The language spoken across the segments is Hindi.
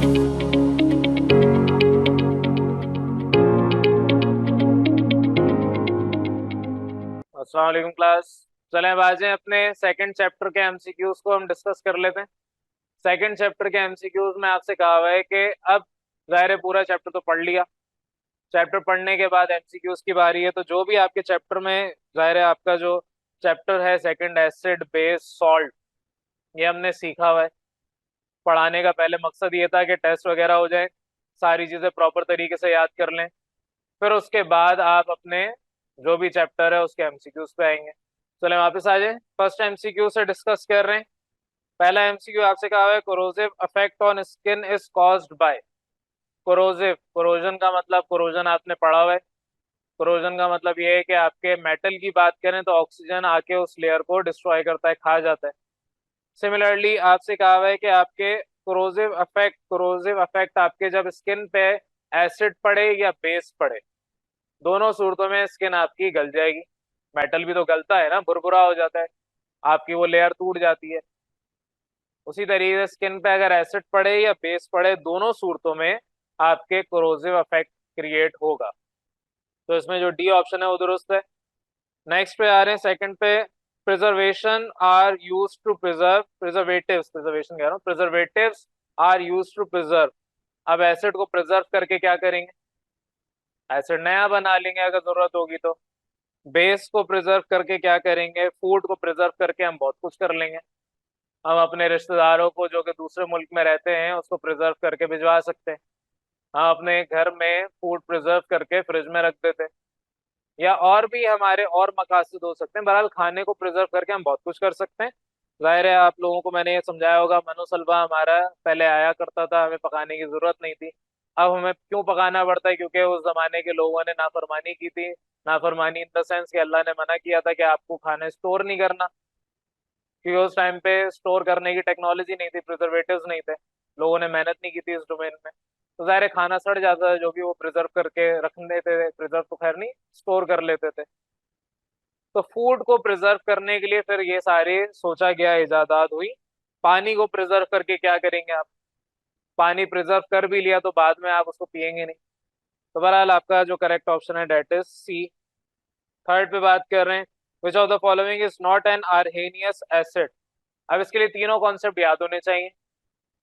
अस्सलाम वालेकुम क्लास। चलें अब आ जाएं अपने सेकंड चैप्टर के एमसीक्यूज को हम डिस्कस कर लेते हैं। सेकंड चैप्टर के एमसीक्यूज में आपसे कहा हुआ है कि अब जाहिर है पूरा चैप्टर तो पढ़ लिया। चैप्टर पढ़ने के बाद एमसीक्यूज की बारी है, तो जो भी आपके चैप्टर में जाहिर है आपका जो चैप्टर है सेकंड एसिड बेस सॉल्ट, ये हमने सीखा हुआ है। पढ़ाने का पहले मकसद ये था कि टेस्ट वगैरह हो जाए, सारी चीज़ें प्रॉपर तरीके से याद कर लें, फिर उसके बाद आप अपने जो भी चैप्टर है उसके एमसीक्यूज पे आएंगे। चले वापस आ जाए, फर्स्ट एमसीक्यू से डिस्कस कर रहे हैं। पहला एमसीक्यू आपसे कहा हुआ है corrosive effect on skin is caused by. Corrosive, corrosion का मतलब, कोरोजन आपने पढ़ा हुआ है। कोरोजन का मतलब ये है कि आपके मेटल की बात करें तो ऑक्सीजन आके उस लेयर को डिस्ट्रॉय करता है, खा जाता है। सिमिलरली आपसे कहा हुआ है कि आपके कोरोसिव इफेक्ट आपके जब स्किन पे एसिड पड़े या बेस पड़े, दोनों सूरतों में स्किन आपकी गल जाएगी। मेटल भी तो गलता है ना, भुरभुरा हो जाता है, आपकी वो लेयर टूट जाती है। उसी तरीके से स्किन पे अगर एसिड पड़े या बेस पड़े, दोनों सूरतों में आपके कोरोसिव इफेक्ट क्रिएट होगा। तो इसमें जो डी ऑप्शन है वो दुरुस्त है। नेक्स्ट पे आ रहे हैं सेकंड पे, preservation are used to preserve, preservatives, preservation कह रहा हूँ, preservatives are used to preserve. अब एसिड को प्रिजर्व करके क्या करेंगे? एसिड नया बना लेंगे अगर जरूरत होगी तो। बेस को प्रिजर्व करके क्या करेंगे? फूड को प्रिजर्व करके हम बहुत कुछ कर लेंगे। हम अपने रिश्तेदारों को जो कि दूसरे मुल्क में रहते हैं उसको प्रिजर्व करके भिजवा सकते हैं। हम अपने घर में फूड प्रिजर्व करके फ्रिज में रख देते हैं, या और भी हमारे और मकासद हो सकते हैं। बहरहाल खाने को प्रिजर्व करके हम बहुत कुछ कर सकते हैं। जाहिर है आप लोगों को मैंने ये समझाया होगा, मनुसलवा हमारा पहले आया करता था, हमें पकाने की जरूरत नहीं थी। अब हमें क्यों पकाना पड़ता है? क्योंकि उस जमाने के लोगों ने नाफरमानी की थी। नाफरमानी इन द सेंस कि अल्लाह ने मना किया था कि आपको खाना स्टोर नहीं करना, क्योंकि उस टाइम पे स्टोर करने की टेक्नोलॉजी नहीं थी, प्रिजर्वेटिव्स नहीं थे, लोगों ने मेहनत नहीं की थी इस डोमेन में। तो जाहिर है खाना सड़ जाता है, जो भी वो प्रिजर्व करके रख लेते थे, प्रिजर्व तो खैर नहीं, स्टोर कर लेते थे। तो फूड को प्रिजर्व करने के लिए फिर ये सारे सोचा गया, इजादात हुई। पानी को प्रिजर्व करके क्या करेंगे आप? पानी प्रिजर्व कर भी लिया तो बाद में आप उसको पिएंगे नहीं। तो बहरहाल आपका जो करेक्ट ऑप्शन है डेट इज सी। थर्ड पे बात कर रहे हैं, which of the following is not an Arrhenius acid. अब इसके लिए तीनों कॉन्सेप्ट याद होने चाहिए।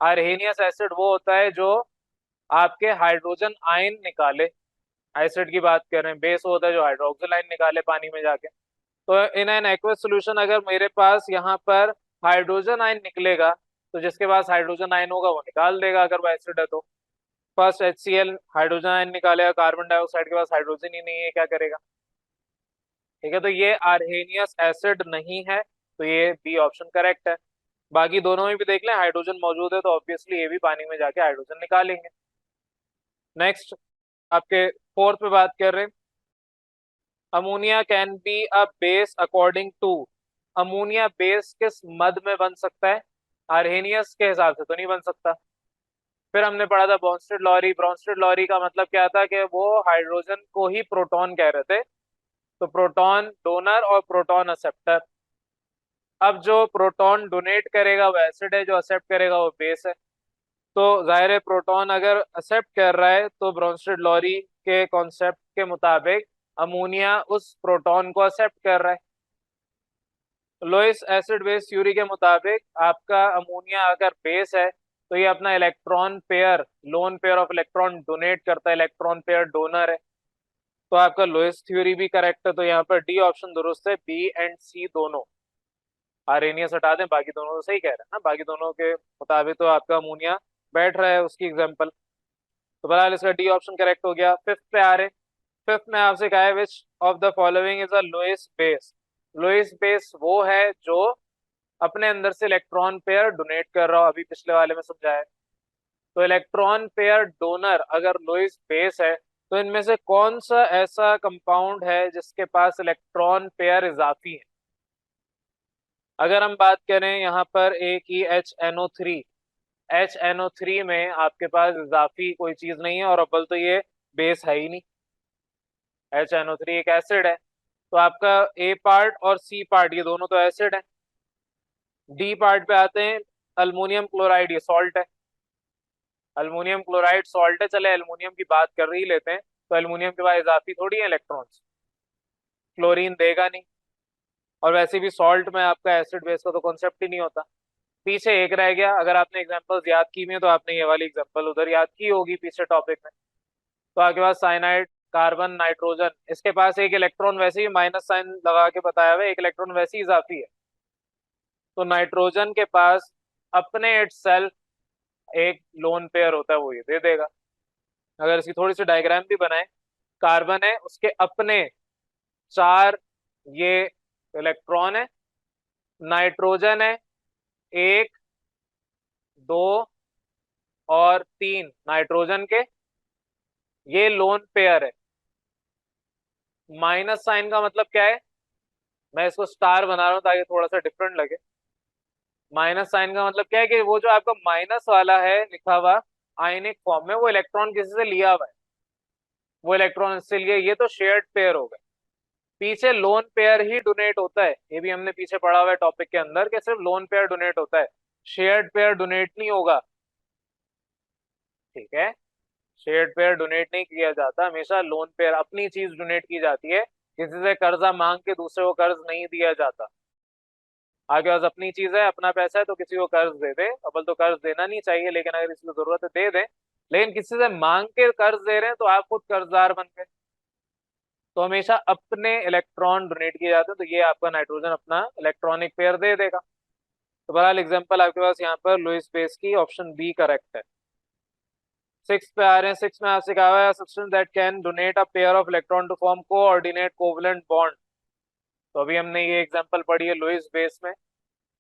आर्हेनियस एसिड वो होता है जो आपके हाइड्रोजन आयन निकाले, एसिड की बात कर रहे हैं। बेस होता है जो हाइड्रोक्सिल आयन निकाले पानी में जाके। तो इन एन एक्वस सोल्यूशन अगर मेरे पास यहाँ पर हाइड्रोजन आयन निकलेगा, तो जिसके पास हाइड्रोजन आयन होगा वो निकाल देगा अगर वो एसिड है तो। फर्स्ट HCl हाइड्रोजन आयन निकालेगा, कार्बन डाइऑक्साइड के पास हाइड्रोजन ही नहीं है, क्या करेगा? ठीक है, तो ये आर्हेनियस एसिड नहीं है, तो ये बी ऑप्शन करेक्ट है। बाकी दोनों में भी देख लें, हाइड्रोजन मौजूद है तो ऑब्वियसली ये भी पानी में जाके हाइड्रोजन निकालेंगे। नेक्स्ट आपके फोर्थ पे बात कर रहे हैं, ammonia can be a base according to. Ammonia base किस मद में बन सकता है? आर्हेनियस के हिसाब से तो नहीं बन सकता। फिर हमने पढ़ा था ब्रोंस्टेड लॉरी। ब्रोंस्टेड लॉरी का मतलब क्या था कि वो हाइड्रोजन को ही प्रोटॉन कह रहे थे, तो प्रोटॉन डोनर और प्रोटॉन एक्सेप्टर। अब जो प्रोटॉन डोनेट करेगा वो एसिड है, जो एक्सेप्ट करेगा वो बेस है। तो जाहिर है प्रोटॉन अगर एक्सेप्ट कर रहा है तो ब्रोंस्टेड लॉरी के कॉन्सेप्ट के मुताबिक अमोनिया उस प्रोटॉन को एक्सेप्ट कर रहा है। लोइस एसिड बेस थ्योरी के मुताबिक आपका अमोनिया अगर बेस है तो ये अपना electron pair, lone pair of electron donate करता है, इलेक्ट्रॉन पेयर डोनर है। तो आपका लोइस थ्योरी भी करेक्ट है, तो यहाँ पर डी ऑप्शन दुरुस्त है, बी एंड सी दोनों। आर्हेनियस हटा दें, बाकी दोनों तो सही कह रहे हैं ना, बाकी दोनों के मुताबिक तो आपका अमोनिया बैठ रहा है उसकी एग्जाम्पल। तो बहरहाल इसका डी ऑप्शन करेक्ट हो गया। फिफ्थ पे आ रहे हैं। फिफ्थ में आपसे कहा है which of the following is a lowest base. Lowest base वो है जो अपने अंदर से इलेक्ट्रॉन पेयर डोनेट कर रहा हो, अभी पिछले वाले में समझाया है। तो इलेक्ट्रॉन पेयर डोनर अगर लोएस्ट बेस है, तो इनमें से कौन सा ऐसा कंपाउंड है जिसके पास इलेक्ट्रॉन पेयर इजाफी है? अगर हम बात करें यहाँ पर एक ही HNO3, HNO3 में आपके पास इजाफी कोई चीज नहीं है, और अव्वल तो ये बेस है ही नहीं। HNO3 एक एसिड है, तो आपका ए पार्ट और सी पार्ट ये दोनों तो एसिड है। डी पार्ट पे आते हैं, अल्मोनियम क्लोराइड ये सॉल्ट है। अल्मीनियम क्लोराइड सॉल्ट है, चले एल्यूमिनियम की बात कर ही लेते हैं, तो एल्यूमिनियम के पास इजाफी थोड़ी है इलेक्ट्रॉन्स, क्लोरीन देगा नहीं। और वैसे भी सॉल्ट में आपका एसिड बेस का तो कॉन्सेप्ट ही नहीं होता। पीछे एक रह गया, अगर आपने एग्जांपल्स याद की में तो आपने ये वाली एग्जांपल उधर याद की होगी पीछे टॉपिक में। तो आपके पास साइनाइड, कार्बन, नाइट्रोजन, इसके पास एक इलेक्ट्रॉन वैसे ही माइनस साइन लगा के बताया हुआ है, एक इलेक्ट्रॉन वैसे ही इजाफी है। तो नाइट्रोजन के पास अपने इट सेल्फ एक लोन पेयर होता है, वो ये दे देगा। अगर इसकी थोड़ी सी डायग्राम भी बनाए, कार्बन है उसके अपने 4 ये इलेक्ट्रॉन है, नाइट्रोजन है 1, 2 और 3 नाइट्रोजन के, ये लोन पेयर है। माइनस साइन का मतलब क्या है, मैं इसको स्टार बना रहा हूं ताकि थोड़ा सा डिफरेंट लगे। माइनस साइन का मतलब क्या है कि वो जो आपका माइनस वाला है लिखा हुआ आयनिक फॉर्म में, वो इलेक्ट्रॉन किसी से लिया हुआ है, वो इलेक्ट्रॉन इससे लिए, ये तो शेयर्ड पेयर हो गए। पीछे लोन पेयर ही डोनेट होता है, ये भी हमने पीछे पढ़ा हुआ है टॉपिक के अंदर कि सिर्फ लोन पेयर डोनेट होता है, शेयर्ड पेयर डोनेट नहीं होगा। ठीक है, शेयर्ड पेयर डोनेट नहीं किया जाता, हमेशा लोन पेयर अपनी चीज डोनेट की जाती है, किसी से कर्जा मांग के दूसरे को कर्ज नहीं दिया जाता। आगे पास अपनी चीज है, अपना पैसा है, तो किसी को कर्ज दे दे, अव्वल तो कर्ज देना नहीं चाहिए, लेकिन अगर इसकी जरूरत है दे दे। लेकिन किसी से मांग के कर्ज दे रहे हैं तो आप खुद कर्जदार बन गए। तो हमेशा अपने इलेक्ट्रॉन डोनेट किए जाते हैं, तो ये आपका नाइट्रोजन अपना इलेक्ट्रॉनिक पेयर दे देगा। तो बहरहाल एग्जांपल आपके पास यहाँ पर लुईस बेस की ऑप्शन बी करेक्ट है। 6 पे आ रहे हैं, 6 में आपसे कहा हुआ है substance that can donate a pair of electron to form coordinate covalent bond. तो अभी हमने ये एग्जांपल पढ़ी है लुईस बेस में,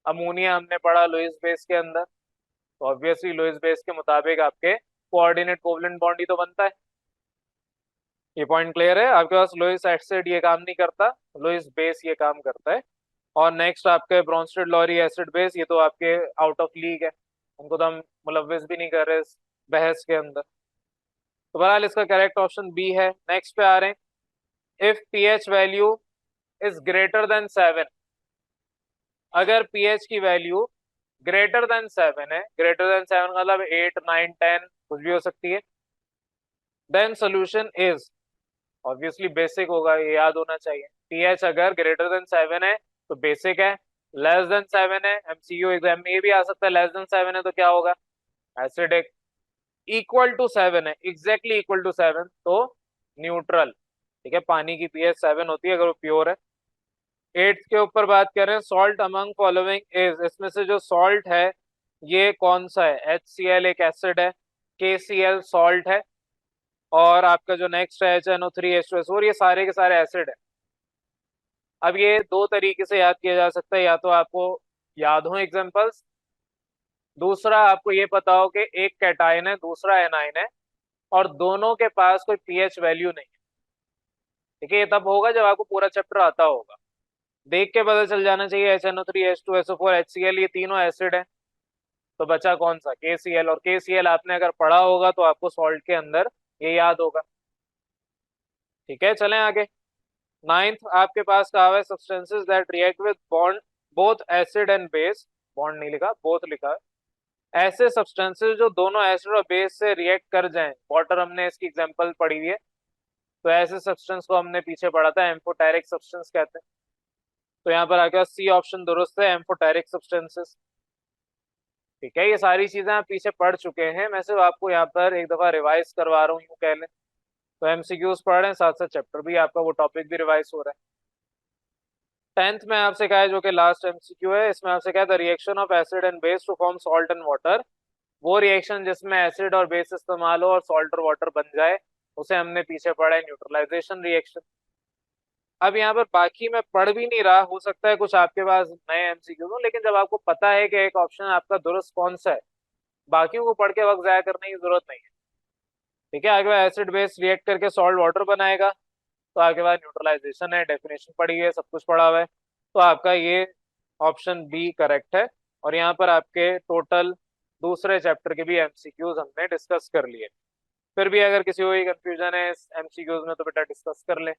अमोनिया हमने पढ़ा लुईस बेस के अंदर, तो ऑब्वियसली लुईस बेस के मुताबिक आपके कोऑर्डिनेट कोवलेंट बॉन्ड ही तो बनता है। ये पॉइंट क्लियर है आपके पास, लुईस एसिड ये काम नहीं करता, लुईस बेस ये काम करता है। और नेक्स्ट आपके ब्रॉन्स्टेड लॉरी एसिड बेस, ये तो आपके आउट ऑफ लीग है, उनको तो हम मुलव्विस भी नहीं कर रहे इस बहस के अंदर। तो बहरहाल इसका करेक्ट ऑप्शन बी है। नेक्स्ट पे आ रहे हैं, if pH value is greater than 7, अगर पीएच की वैल्यू ग्रेटर देन 7 है, ग्रेटर देन 7 मतलब 8, 9, 10 कुछ भी हो सकती है, then solution is, obviously basic होगा, ये याद होना चाहिए। पीएच अगर ग्रेटर देन 7 है तो बेसिक है, लेस देन 7 है, एमसीक्यू एग्जाम में ये भी आ सकता है, लेस देन 7 है तो क्या होगा, एसिडिक। इक्वल टू 7 है, एग्जैक्टली इक्वल टू 7 तो न्यूट्रल। ठीक है, पानी की पीएच 7 होती है अगर वो प्योर है। 8 के ऊपर बात करें, सॉल्ट अमंग फॉलोइंग इज, इसमें से जो सॉल्ट है ये कौन सा है, HCl एक एसिड है, KCl सॉल्ट है, और आपका जो नेक्स्ट है HNO3H2SO4, ये सारे के सारे एसिड है। अब ये दो तरीके से याद किया जा सकता है, या तो आपको याद हो एग्जांपल्स, दूसरा आपको ये पता हो कि एक कैटायन है दूसरा एनायन है और दोनों के पास कोई पीएच वैल्यू नहीं है। ठीक है, ये तब होगा जब आपको पूरा चैप्टर आता होगा, देख के पता चल जाना चाहिए HNO3H2SO4 HCl ये तीनों एसिड है, तो बचा कौन सा, KCl, और KCl आपने अगर पढ़ा होगा तो आपको सॉल्ट के अंदर ये याद होगा। ठीक है, चलें आगे। नाइन्थ आपके पास कहा हुआ है substances that react with bond both acid and base, bond नहीं लिखा, बोथ लिखा है, ऐसे सब्सटेंसेस जो दोनों एसिड और बेस से रिएक्ट कर जाएं, वाटर हमने इसकी एग्जांपल पढ़ी हुई है, तो ऐसे सब्सटेंस को हमने पीछे पढ़ा था एम्फोटेरिक सब्सटेंस कहते हैं। तो यहाँ पर आगे सी ऑप्शन दुरुस्त है, एम्फोटेरिक सब्सटेंसेस। ठीक है, ये सारी चीजें आप पीछे पढ़ चुके हैं, मैं सिर्फ आपको यहाँ पर एक दफा रिवाइज करवा रहा हूँ यूं कह लें। तो एमसीक्यूज पढ़ रहे हैं, साथ साथ चैप्टर भी आपका वो टॉपिक भी रिवाइज हो रहा है। 10th में आपसे कहा है, जो कि लास्ट एमसीक्यू है, इसमें आपसे कहा था reaction of acid and base to form salt and water, वो रिएक्शन जिसमें एसिड और बेस इस्तेमाल हो और सॉल्ट और वाटर बन जाए, उसे हमने पीछे पढ़ा है न्यूट्रलाइजेशन रिएक्शन। अब यहाँ पर बाकी मैं पढ़ भी नहीं रहा, हो सकता है कुछ आपके पास नए एमसीक्यू हो, लेकिन जब आपको पता है कि एक ऑप्शन आपका दुरुस्त कौन सा है, बाकियों को पढ़ के वक्त जाया करने की जरूरत नहीं है। ठीक है, आगे बाद एसिड बेस रिएक्ट करके सॉल्ट वाटर बनाएगा, तो आगे बाद न्यूट्रलाइजेशन है, डेफिनेशन पढ़ी है, सब कुछ पढ़ा हुआ है, तो आपका ये ऑप्शन बी करेक्ट है। और यहाँ पर आपके टोटल दूसरे चैप्टर के भी एमसीक्यूज हमने डिस्कस कर लिए। फिर भी अगर किसी को कंफ्यूजन है इस एमसीक्यूज में तो बेटा डिस्कस कर ले।